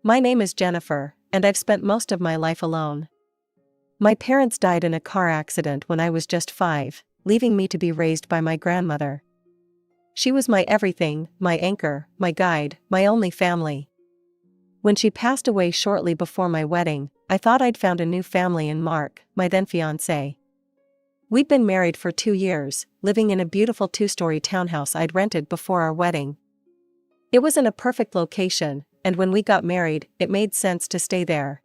My name is Jennifer, and I've spent most of my life alone. My parents died in a car accident when I was just 5, leaving me to be raised by my grandmother. She was my everything, my anchor, my guide, my only family. When she passed away shortly before my wedding, I thought I'd found a new family in Mark, my then fiancé. We'd been married for 2 years, living in a beautiful 2-story townhouse I'd rented before our wedding. It was in a perfect location, and when we got married, it made sense to stay there.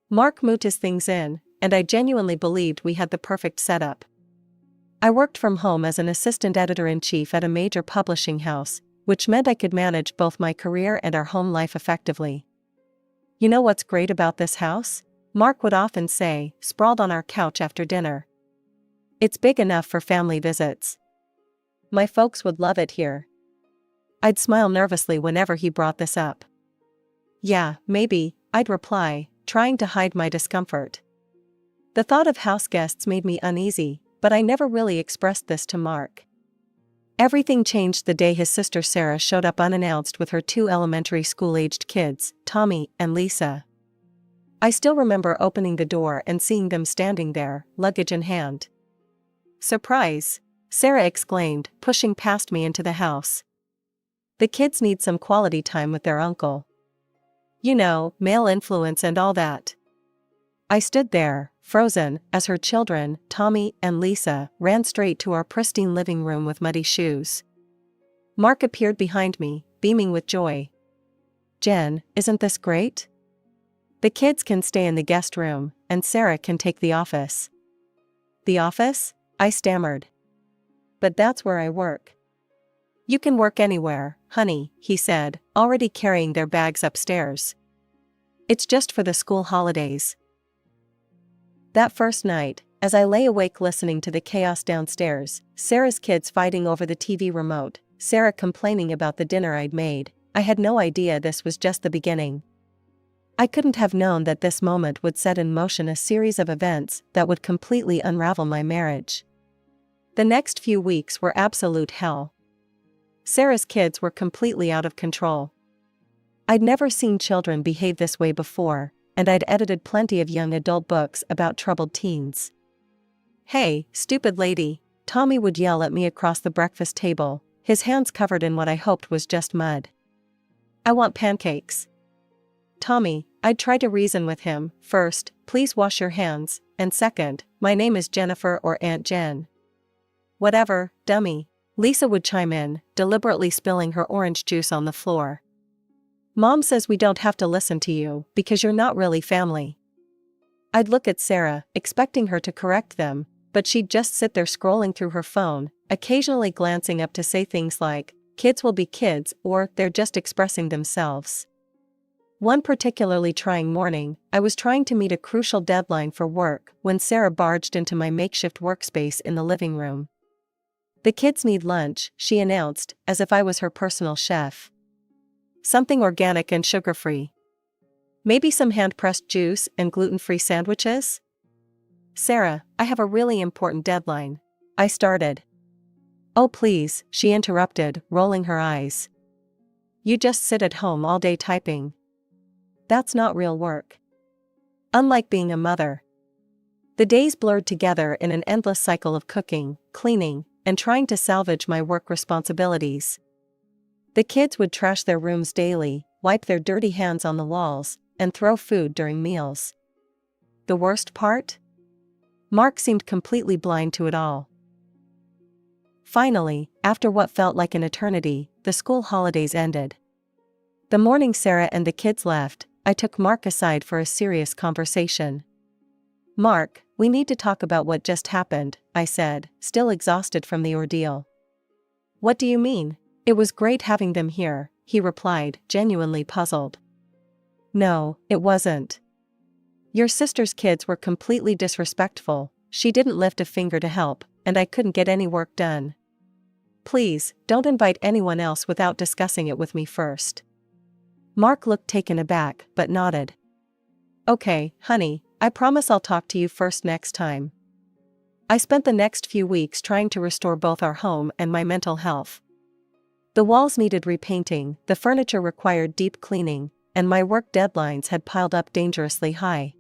Mark moved his things in, and I genuinely believed we had the perfect setup. I worked from home as an assistant editor-in-chief at a major publishing house, which meant I could manage both my career and our home life effectively. You know what's great about this house? Mark would often say, sprawled on our couch after dinner. It's big enough for family visits. My folks would love it here. I'd smile nervously whenever he brought this up. Yeah, maybe, I'd reply, trying to hide my discomfort. The thought of house guests made me uneasy, but I never really expressed this to Mark. Everything changed the day his sister Sarah showed up unannounced with her 2 elementary school-aged kids, Tommy and Lisa. I still remember opening the door and seeing them standing there, luggage in hand. "Surprise!" Sarah exclaimed, pushing past me into the house. "The kids need some quality time with their uncle. You know, male influence and all that." I stood there, frozen, as her children, Tommy and Lisa, ran straight to our pristine living room with muddy shoes. Mark appeared behind me, beaming with joy. "Jen, isn't this great? The kids can stay in the guest room, and Sarah can take the office." "The office?" I stammered. "But that's where I work." "You can work anywhere, honey," he said, already carrying their bags upstairs. "It's just for the school holidays." That first night, as I lay awake listening to the chaos downstairs, Sarah's kids fighting over the TV remote, Sarah complaining about the dinner I'd made, I had no idea this was just the beginning. I couldn't have known that this moment would set in motion a series of events that would completely unravel my marriage. The next few weeks were absolute hell. Sarah's kids were completely out of control. I'd never seen children behave this way before, and I'd edited plenty of young adult books about troubled teens. "Hey, stupid lady," Tommy would yell at me across the breakfast table, his hands covered in what I hoped was just mud. "I want pancakes." "Tommy," I'd try to reason with him, "first, please wash your hands, and second, my name is Jennifer or Aunt Jen." "Whatever, dummy," Lisa would chime in, deliberately spilling her orange juice on the floor. "Mom says we don't have to listen to you, because you're not really family." I'd look at Sarah, expecting her to correct them, but she'd just sit there scrolling through her phone, occasionally glancing up to say things like, "Kids will be kids," or "They're just expressing themselves." One particularly trying morning, I was trying to meet a crucial deadline for work when Sarah barged into my makeshift workspace in the living room. "The kids need lunch," she announced, as if I was her personal chef. "Something organic and sugar-free. Maybe some hand-pressed juice and gluten-free sandwiches?" "Sarah, I have a really important deadline," I started. "Oh please," she interrupted, rolling her eyes. "You just sit at home all day typing. That's not real work." Unlike being a mother. The days blurred together in an endless cycle of cooking, cleaning, and trying to salvage my work responsibilities. The kids would trash their rooms daily, wipe their dirty hands on the walls, and throw food during meals. The worst part? Mark seemed completely blind to it all. Finally, after what felt like an eternity, the school holidays ended. The morning Sarah and the kids left, I took Mark aside for a serious conversation. "Mark, we need to talk about what just happened," I said, still exhausted from the ordeal. "What do you mean? It was great having them here," he replied, genuinely puzzled. "No, it wasn't. Your sister's kids were completely disrespectful, she didn't lift a finger to help, and I couldn't get any work done. Please, don't invite anyone else without discussing it with me first." Mark looked taken aback, but nodded. "Okay, honey, I promise I'll talk to you first next time." I spent the next few weeks trying to restore both our home and my mental health. The walls needed repainting, the furniture required deep cleaning, and my work deadlines had piled up dangerously high.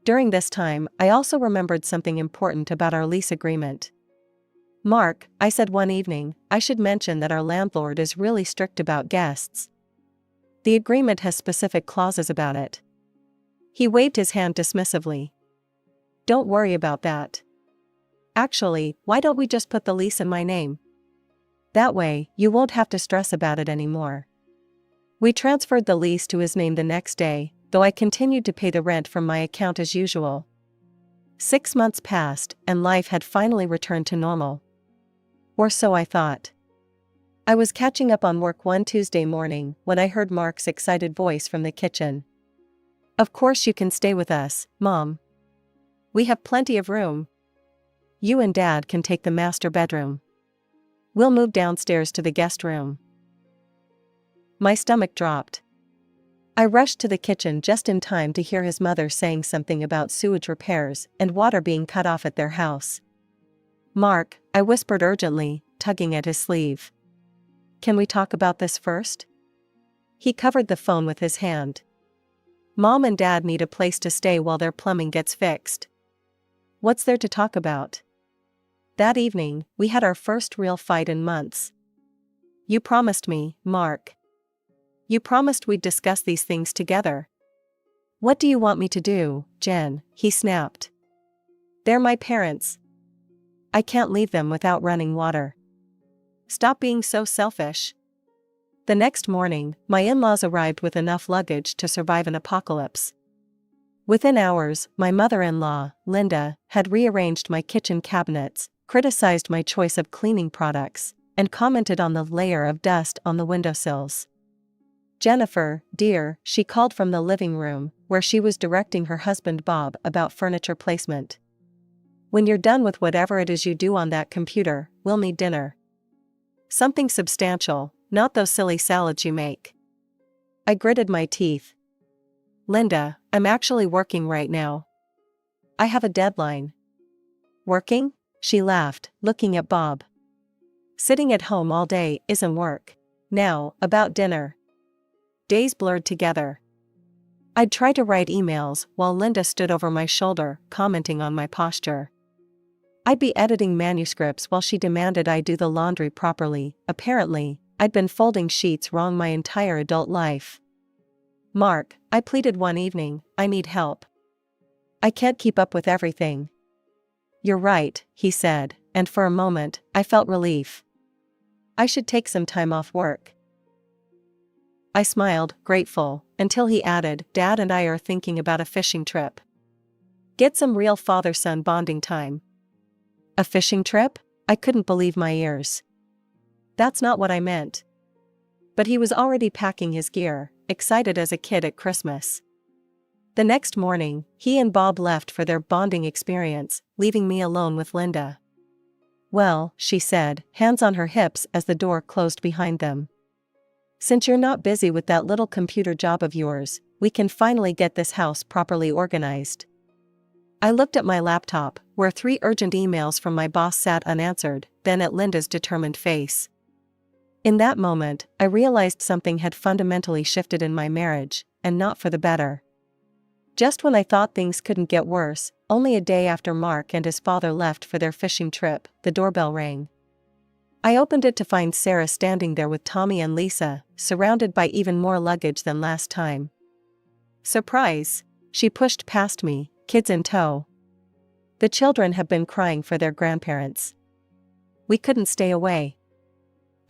During this time, I also remembered something important about our lease agreement. "Mark," I said one evening, "I should mention that our landlord is really strict about guests. The agreement has specific clauses about it." He waved his hand dismissively. "Don't worry about that. Actually, why don't we just put the lease in my name? That way, you won't have to stress about it anymore." We transferred the lease to his name the next day, though I continued to pay the rent from my account as usual. 6 months passed, and life had finally returned to normal. Or so I thought. I was catching up on work one Tuesday morning when I heard Mark's excited voice from the kitchen. "Of course you can stay with us, Mom. We have plenty of room. You and Dad can take the master bedroom. We'll move downstairs to the guest room." My stomach dropped. I rushed to the kitchen just in time to hear his mother saying something about sewage repairs and water being cut off at their house. "Mark," I whispered urgently, tugging at his sleeve. "Can we talk about this first?" He covered the phone with his hand. "Mom and Dad need a place to stay while their plumbing gets fixed." "What's there to talk about?" That evening, we had our first real fight in months. "You promised me, Mark. You promised we'd discuss these things together." "What do you want me to do, Jen?" he snapped. "They're my parents. I can't leave them without running water. Stop being so selfish." The next morning, my in-laws arrived with enough luggage to survive an apocalypse. Within hours, my mother-in-law, Linda, had rearranged my kitchen cabinets, criticized my choice of cleaning products, and commented on the layer of dust on the windowsills. "Jennifer, dear," she called from the living room, where she was directing her husband Bob about furniture placement. "When you're done with whatever it is you do on that computer, we'll need dinner. Something substantial, not those silly salads you make." I gritted my teeth. "Linda, I'm actually working right now. I have a deadline." "Working?" she laughed, looking at Bob. "Sitting at home all day isn't work. Now, about dinner." Days blurred together. I'd try to write emails while Linda stood over my shoulder, commenting on my posture. I'd be editing manuscripts while she demanded I do the laundry properly. Apparently, I'd been folding sheets wrong my entire adult life. "Mark," I pleaded one evening, "I need help. I can't keep up with everything." "You're right," he said, and for a moment, I felt relief. "I should take some time off work." I smiled, grateful, until he added, "Dad and I are thinking about a fishing trip. Get some real father-son bonding time." "A fishing trip?" I couldn't believe my ears. "That's not what I meant." But he was already packing his gear, excited as a kid at Christmas. The next morning, he and Bob left for their bonding experience, leaving me alone with Linda. "Well," she said, hands on her hips as the door closed behind them. "Since you're not busy with that little computer job of yours, we can finally get this house properly organized." I looked at my laptop, where 3 urgent emails from my boss sat unanswered, then at Linda's determined face. In that moment, I realized something had fundamentally shifted in my marriage, and not for the better. Just when I thought things couldn't get worse, only a day after Mark and his father left for their fishing trip, the doorbell rang. I opened it to find Sarah standing there with Tommy and Lisa, surrounded by even more luggage than last time. "Surprise!" She pushed past me, kids in tow. The children have been crying for their grandparents. We couldn't stay away.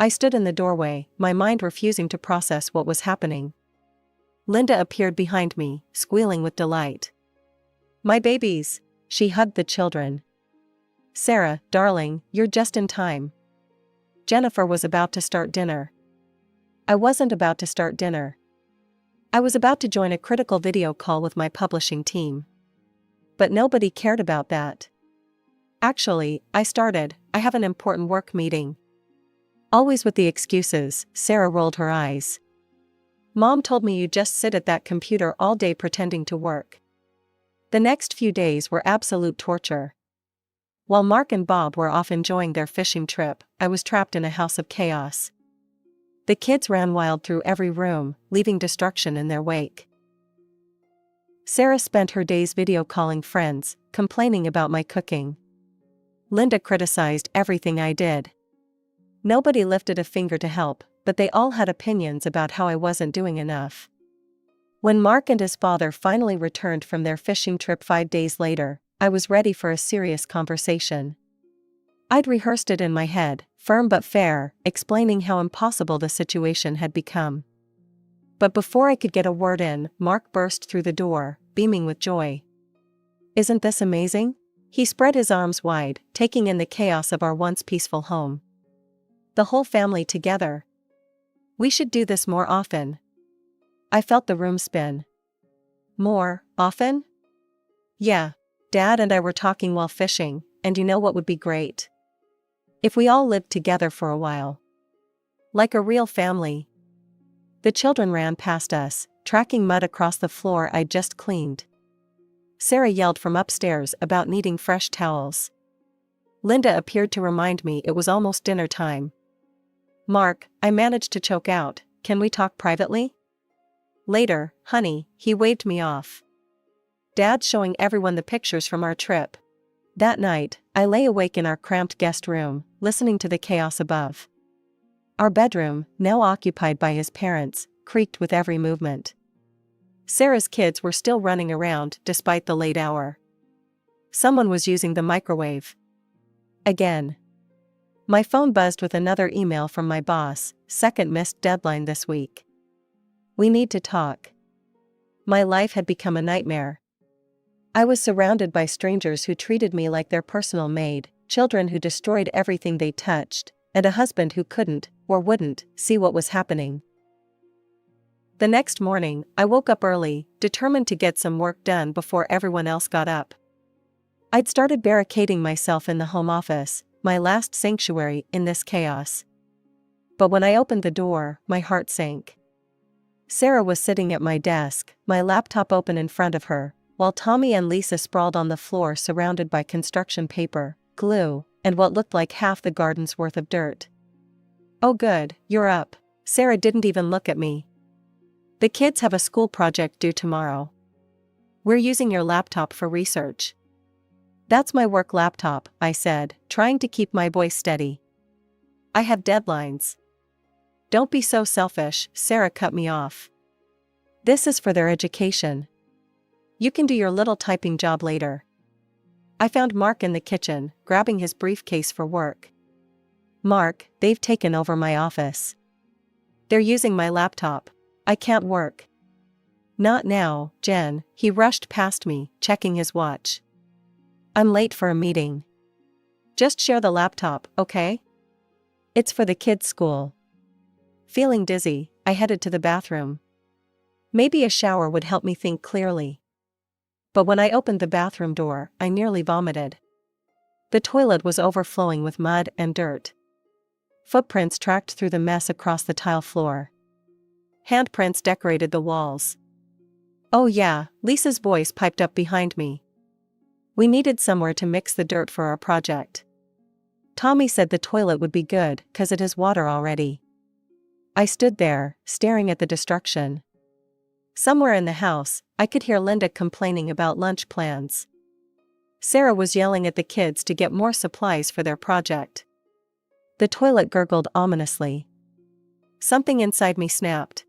I stood in the doorway, my mind refusing to process what was happening. Linda appeared behind me, squealing with delight. "My babies!" She hugged the children. "Sarah, darling, you're just in time." Jennifer was about to start dinner. I wasn't about to start dinner. I was about to join a critical video call with my publishing team. But nobody cared about that. "Actually, I started, I have an important work meeting." Always with the excuses, Sarah rolled her eyes. "Mom told me you just sit at that computer all day pretending to work." The next few days were absolute torture. While Mark and Bob were off enjoying their fishing trip, I was trapped in a house of chaos. The kids ran wild through every room, leaving destruction in their wake. Sarah spent her days video calling friends, complaining about my cooking. Linda criticized everything I did. Nobody lifted a finger to help, but they all had opinions about how I wasn't doing enough. When Mark and his father finally returned from their fishing trip 5 days later, I was ready for a serious conversation. I'd rehearsed it in my head, firm but fair, explaining how impossible the situation had become. But before I could get a word in, Mark burst through the door, beaming with joy. "Isn't this amazing?" He spread his arms wide, taking in the chaos of our once peaceful home. "The whole family together. We should do this more often." I felt the room spin. "More often?" "Yeah. Dad and I were talking while fishing, and you know what would be great? If we all lived together for a while. Like a real family." The children ran past us, tracking mud across the floor I'd just cleaned. Sarah yelled from upstairs about needing fresh towels. Linda appeared to remind me it was almost dinner time. "Mark," I managed to choke out, "can we talk privately?" "Later, honey," he waved me off. Dad's showing everyone the pictures from our trip. That night, I lay awake in our cramped guest room, listening to the chaos above. Our bedroom, now occupied by his parents, creaked with every movement. Sarah's kids were still running around despite the late hour. Someone was using the microwave. Again. My phone buzzed with another email from my boss, "Second missed deadline this week. We need to talk." My life had become a nightmare. I was surrounded by strangers who treated me like their personal maid, children who destroyed everything they touched, and a husband who couldn't, or wouldn't, see what was happening. The next morning, I woke up early, determined to get some work done before everyone else got up. I'd started barricading myself in the home office, my last sanctuary in this chaos. But when I opened the door, my heart sank. Sarah was sitting at my desk, my laptop open in front of her, while Tommy and Lisa sprawled on the floor surrounded by construction paper, glue, and what looked like half the garden's worth of dirt. "Oh good, you're up." Sarah didn't even look at me. "The kids have a school project due tomorrow. We're using your laptop for research." "That's my work laptop," I said, trying to keep my voice steady. "I have deadlines." "Don't be so selfish," Sarah cut me off. "This is for their education. You can do your little typing job later." I found Mark in the kitchen, grabbing his briefcase for work. "Mark, they've taken over my office. They're using my laptop. I can't work." "Not now, Jen," he rushed past me, checking his watch. "I'm late for a meeting. Just share the laptop, okay? It's for the kids' school." Feeling dizzy, I headed to the bathroom. Maybe a shower would help me think clearly. But when I opened the bathroom door, I nearly vomited. The toilet was overflowing with mud and dirt. Footprints tracked through the mess across the tile floor. Handprints decorated the walls. "Oh yeah," Lisa's voice piped up behind me. "We needed somewhere to mix the dirt for our project. Tommy said the toilet would be good, 'cause it has water already." I stood there, staring at the destruction. Somewhere in the house, I could hear Linda complaining about lunch plans. Sarah was yelling at the kids to get more supplies for their project. The toilet gurgled ominously. Something inside me snapped.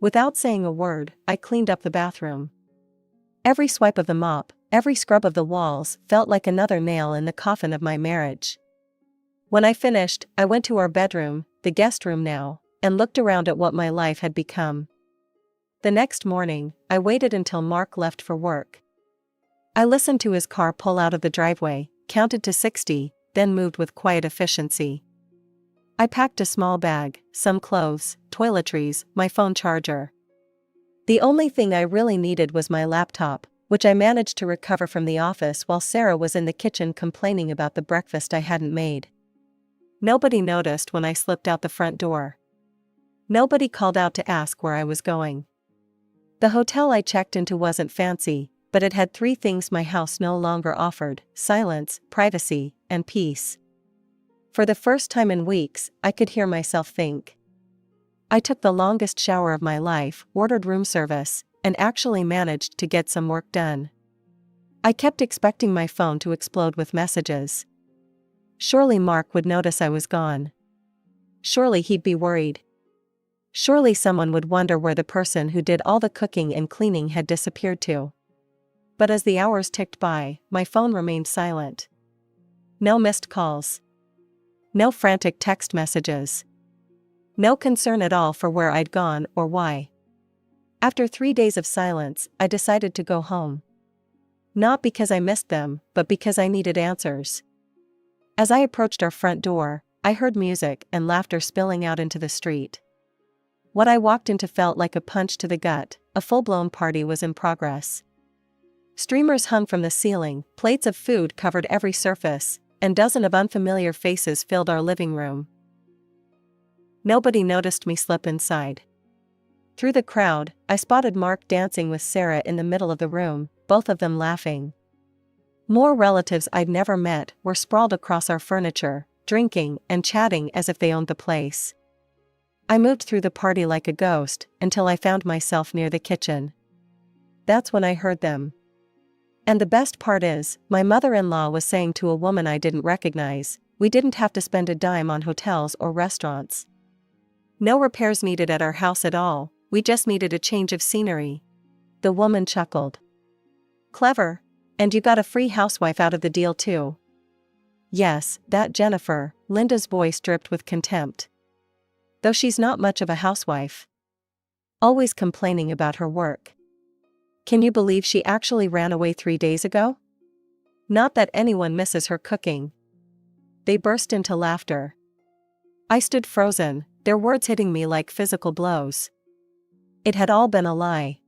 Without saying a word, I cleaned up the bathroom. Every swipe of the mop, every scrub of the walls felt like another nail in the coffin of my marriage. When I finished, I went to our bedroom, the guest room now, and looked around at what my life had become. The next morning, I waited until Mark left for work. I listened to his car pull out of the driveway, counted to 60, then moved with quiet efficiency. I packed a small bag, some clothes, toiletries, my phone charger. The only thing I really needed was my laptop, which I managed to recover from the office while Sarah was in the kitchen complaining about the breakfast I hadn't made. Nobody noticed when I slipped out the front door. Nobody called out to ask where I was going. The hotel I checked into wasn't fancy, but it had 3 things my house no longer offered: silence, privacy, and peace. For the first time in weeks, I could hear myself think. I took the longest shower of my life, ordered room service, and actually managed to get some work done. I kept expecting my phone to explode with messages. Surely Mark would notice I was gone. Surely he'd be worried. Surely someone would wonder where the person who did all the cooking and cleaning had disappeared to. But as the hours ticked by, my phone remained silent. No missed calls. No frantic text messages. No concern at all for where I'd gone or why. After 3 days of silence, I decided to go home. Not because I missed them, but because I needed answers. As I approached our front door, I heard music and laughter spilling out into the street. What I walked into felt like a punch to the gut. A full-blown party was in progress. Streamers hung from the ceiling, plates of food covered every surface, and dozens of unfamiliar faces filled our living room. Nobody noticed me slip inside. Through the crowd, I spotted Mark dancing with Sarah in the middle of the room, both of them laughing. More relatives I'd never met were sprawled across our furniture, drinking and chatting as if they owned the place. I moved through the party like a ghost, until I found myself near the kitchen. That's when I heard them. And the best part is, my mother-in-law was saying to a woman I didn't recognize, we didn't have to spend a dime on hotels or restaurants. No repairs needed at our house at all, we just needed a change of scenery. The woman chuckled. Clever. And you got a free housewife out of the deal too. Yes, that Jennifer, Linda's voice dripped with contempt. Though she's not much of a housewife. Always complaining about her work. Can you believe she actually ran away 3 days ago? Not that anyone misses her cooking. They burst into laughter. I stood frozen, their words hitting me like physical blows. It had all been a lie.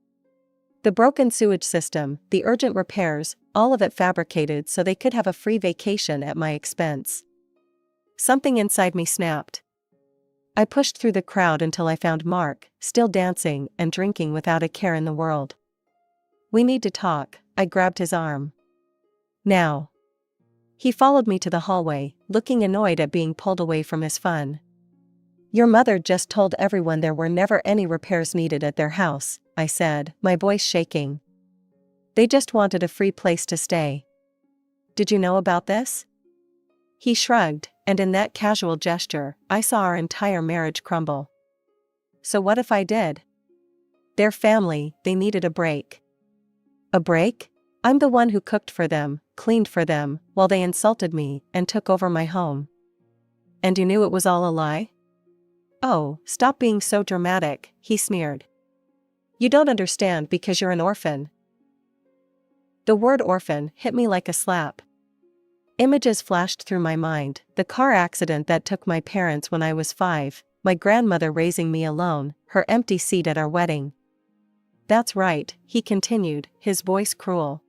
The broken sewage system, the urgent repairs, all of it fabricated so they could have a free vacation at my expense. Something inside me snapped. I pushed through the crowd until I found Mark, still dancing and drinking without a care in the world. We need to talk, I grabbed his arm. Now. He followed me to the hallway, looking annoyed at being pulled away from his fun. Your mother just told everyone there were never any repairs needed at their house, I said, my voice shaking. They just wanted a free place to stay. Did you know about this? He shrugged, and in that casual gesture, I saw our entire marriage crumble. So what if I did? Their family, they needed a break. A break? I'm the one who cooked for them, cleaned for them, while they insulted me and took over my home. And you knew it was all a lie? Oh, stop being so dramatic, he sneered. You don't understand because you're an orphan. The word orphan hit me like a slap. Images flashed through my mind, the car accident that took my parents when I was 5, my grandmother raising me alone, her empty seat at our wedding. That's right, he continued, his voice cruel.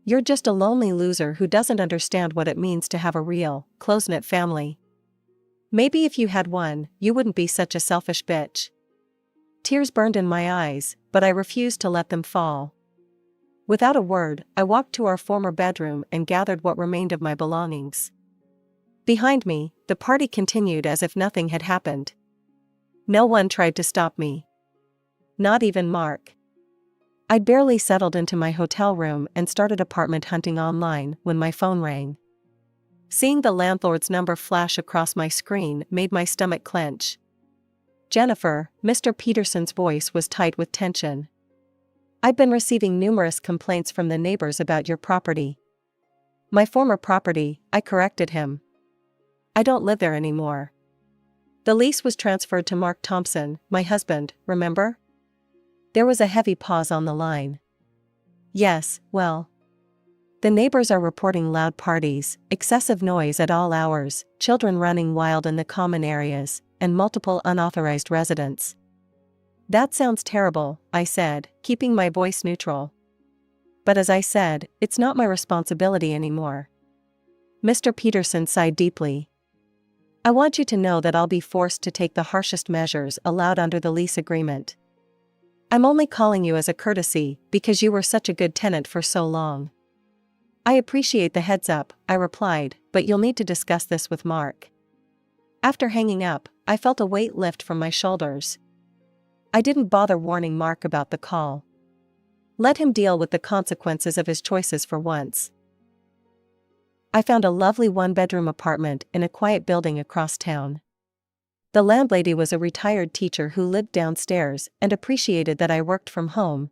You're just a lonely loser who doesn't understand what it means to have a real, close-knit family. Maybe if you had one, you wouldn't be such a selfish bitch. Tears burned in my eyes, but I refused to let them fall. Without a word, I walked to our former bedroom and gathered what remained of my belongings. Behind me, the party continued as if nothing had happened. No one tried to stop me. Not even Mark. I'd barely settled into my hotel room and started apartment hunting online when my phone rang. Seeing the landlord's number flash across my screen made my stomach clench. Jennifer, Mr. Peterson's voice was tight with tension. I've been receiving numerous complaints from the neighbors about your property. My former property, I corrected him. I don't live there anymore. The lease was transferred to Mark Thompson, my husband, remember? There was a heavy pause on the line. Yes, well. The neighbors are reporting loud parties, excessive noise at all hours, children running wild in the common areas, and multiple unauthorized residents. That sounds terrible, I said, keeping my voice neutral. But as I said, it's not my responsibility anymore. Mr. Peterson sighed deeply. I want you to know that I'll be forced to take the harshest measures allowed under the lease agreement. I'm only calling you as a courtesy because you were such a good tenant for so long. I appreciate the heads up, I replied, but you'll need to discuss this with Mark. After hanging up, I felt a weight lift from my shoulders. I didn't bother warning Mark about the call. Let him deal with the consequences of his choices for once. I found a lovely one-bedroom apartment in a quiet building across town. The landlady was a retired teacher who lived downstairs and appreciated that I worked from home.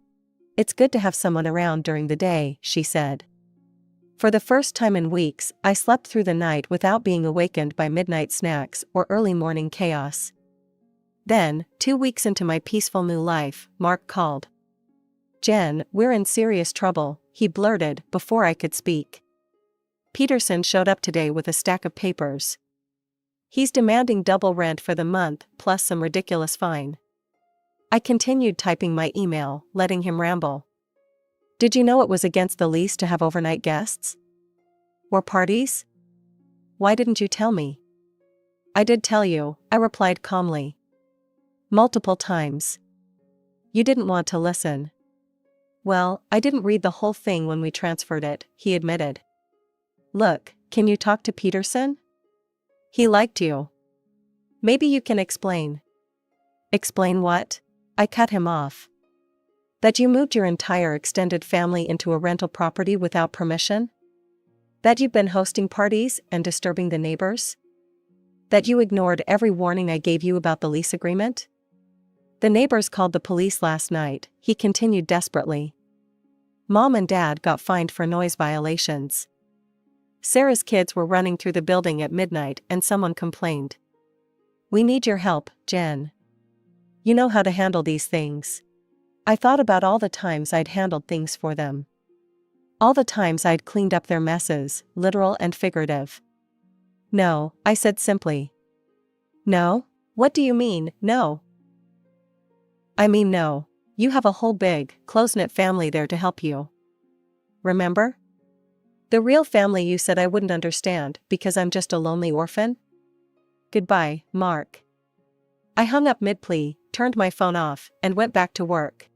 "It's good to have someone around during the day," she said. For the first time in weeks, I slept through the night without being awakened by midnight snacks or early morning chaos. Then, 2 weeks into my peaceful new life, Mark called. "Jen, we're in serious trouble," he blurted before I could speak. "Peterson showed up today with a stack of papers. He's demanding double rent for the month plus some ridiculous fine." I continued typing my email, letting him ramble. "Did you know it was against the lease to have overnight guests? Or parties? Why didn't you tell me?" "I did tell you," I replied calmly. "Multiple times. You didn't want to listen." "Well, I didn't read the whole thing when we transferred it," he admitted. "Look, can you talk to Peterson? He liked you. Maybe you can explain." "Explain what?" I cut him off. "That you moved your entire extended family into a rental property without permission? That you've been hosting parties and disturbing the neighbors? That you ignored every warning I gave you about the lease agreement? The neighbors called the police last night," he continued desperately. "Mom and Dad got fined for noise violations. Sarah's kids were running through the building at midnight and someone complained. We need your help, Jen. You know how to handle these things." I thought about all the times I'd handled things for them. All the times I'd cleaned up their messes, literal and figurative. "No," I said simply. "No? What do you mean, no?" "I mean no. You have a whole big, close-knit family there to help you. Remember? The real family you said I wouldn't understand because I'm just a lonely orphan? Goodbye, Mark." I hung up mid-plea, turned my phone off, and went back to work.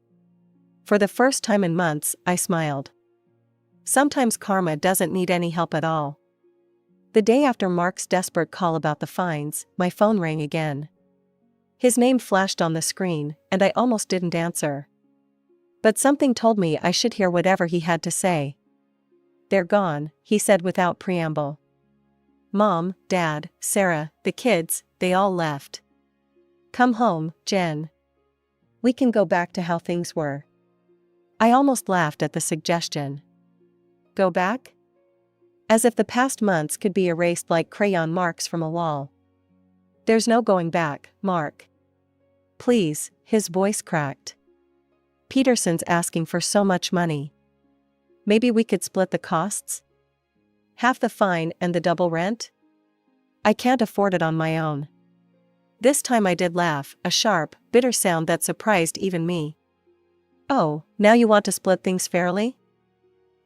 For the first time in months, I smiled. Sometimes karma doesn't need any help at all. The day after Mark's desperate call about the fines, my phone rang again. His name flashed on the screen, and I almost didn't answer. But something told me I should hear whatever he had to say. "They're gone," he said without preamble. "Mom, Dad, Sarah, the kids, they all left. Come home, Jen. We can go back to how things were." I almost laughed at the suggestion. Go back? As if the past months could be erased like crayon marks from a wall. "There's no going back, Mark. Please," his voice cracked. "Peterson's asking for so much money. Maybe we could split the costs? Half the fine and the double rent? I can't afford it on my own." This time I did laugh, a sharp, bitter sound that surprised even me. "Oh, now you want to split things fairly?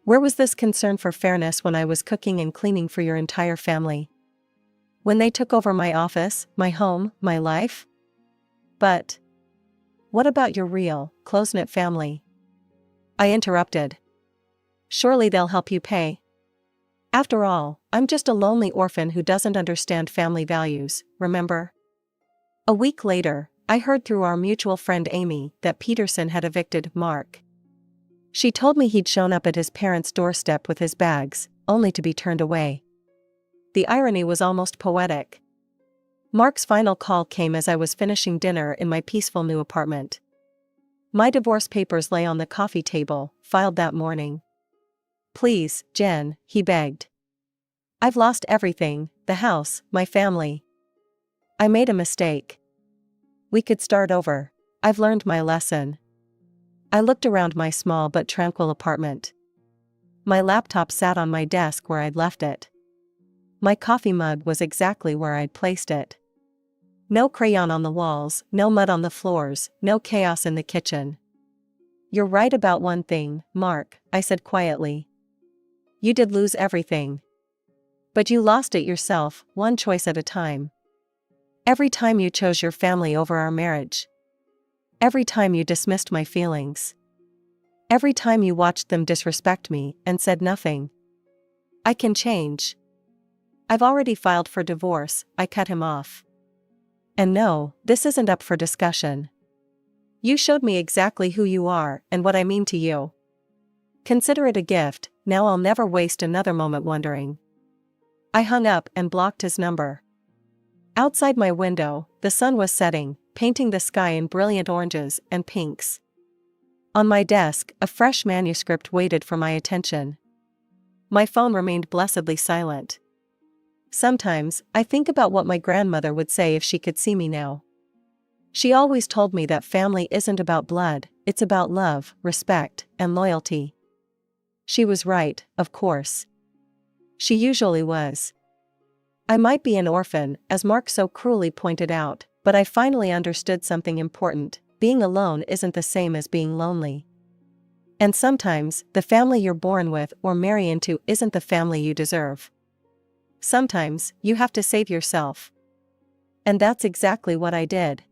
Where was this concern for fairness when I was cooking and cleaning for your entire family? When they took over my office, my home, my life? But what about your real, close-knit family?" I interrupted. "Surely they'll help you pay. After all, I'm just a lonely orphan who doesn't understand family values, remember?" A week later, I heard through our mutual friend Amy that Peterson had evicted Mark. She told me he'd shown up at his parents' doorstep with his bags, only to be turned away. The irony was almost poetic. Mark's final call came as I was finishing dinner in my peaceful new apartment. My divorce papers lay on the coffee table, filed that morning. "Please, Jen," he begged. "I've lost everything, the house, my family. I made a mistake. We could start over. I've learned my lesson." I looked around my small but tranquil apartment. My laptop sat on my desk where I'd left it. My coffee mug was exactly where I'd placed it. No crayon on the walls, no mud on the floors, no chaos in the kitchen. "You're right about one thing, Mark," I said quietly. "You did lose everything. But you lost it yourself, one choice at a time. Every time you chose your family over our marriage. Every time you dismissed my feelings. Every time you watched them disrespect me and said nothing. I can change. I've already filed for divorce, I cut him off. And no, this isn't up for discussion. You showed me exactly who you are and what I mean to you. Consider it a gift, now I'll never waste another moment wondering. I hung up and blocked his number. Outside my window, the sun was setting, painting the sky in brilliant oranges and pinks. On my desk, a fresh manuscript waited for my attention. My phone remained blessedly silent. Sometimes, I think about what my grandmother would say if she could see me now. She always told me that family isn't about blood, it's about love, respect, and loyalty. She was right, of course. She usually was. I might be an orphan, as Mark so cruelly pointed out, but I finally understood something important: being alone isn't the same as being lonely. And sometimes, the family you're born with or marry into isn't the family you deserve. Sometimes, you have to save yourself. And that's exactly what I did.